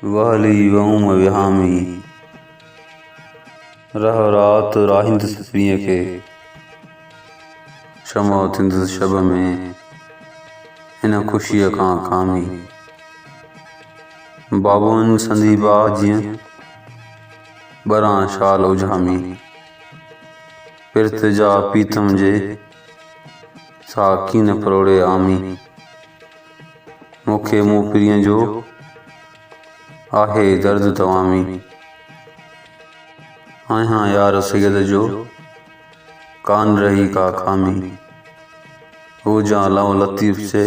वहली वहूम विहामी रह रात राहिंद सफिय के शमो तिंद शब में हिन खुशीअ खां खामी बाबुनि संदी बाह जीअं ॿरां शाल उजामी पिर्त जा पीतम जे सा कीन परोड़े आमी मूंखे मूं पिरीअ जो आहे दर्द तवामी आहियां यार सैयद जो कान रही का खामी हो जा लव लतीफ़ से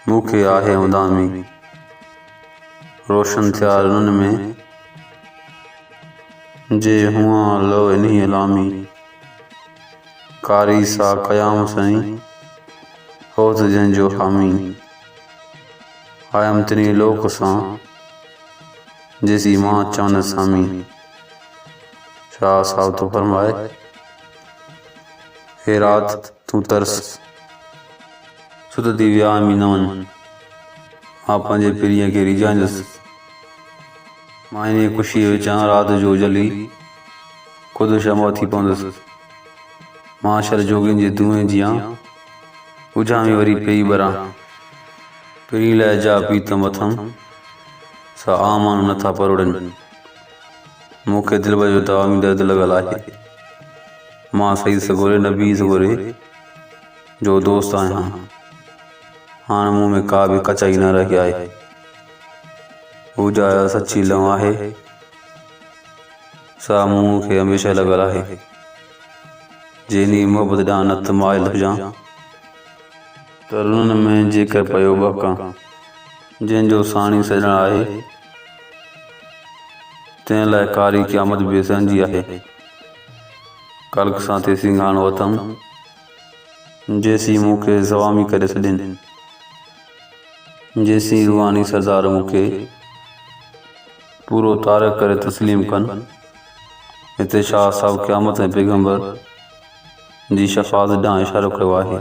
मूंखे आहे उदामी रोशन थिया रुन में जे हुआ लो इन्ही लामी कारी सा कयाम सई होत जंहिंजो हामी आयम तिनी लोक सां जेसी मां चवंद सामी शाह साहब तो फरमाए हे रात तू तरस सुत दी वियामी नवन मां पंहिंजे पिरीअ खे रिझाईंदुसि मां इन ख़ुशीअ विचां रात जो जली ख़ुदि शमो थी पवंदुसि माशर जोगिन जे धुएं जियां उजामी वरी पई ॿरां पिरी लाइ जा पीतम अथम सा आमान नथा परोड़नि मूंखे दिल जो तवामी दर्द लॻल आहे मां सही सगोरे न बी सगोरे जो दोस्त आहियां हाणे मूं में का बि कचाई न रही आहे हू जा सची लव आहे सा मूंखे हमेशह लॻल आहे जेनी मोहबत ॾांहुं नत माइल हुजां त रुननि में जेकर पियो बकां जंहिंजो साणी सॼणु आहे तंहिं लाइ कारी क़यामत बि सहंजी आहे कल्क सां तेसी हाण वतम जेसी मूंखे सवामी करे छॾनि जेसी रूहानी सरदार मूंखे पूरो तारक करे तस्लीम कनि हिते शाह साहब क़यामत ऐं पैगंबर जी शफ़ाअत ॾांहुं इशारो कयो आहे।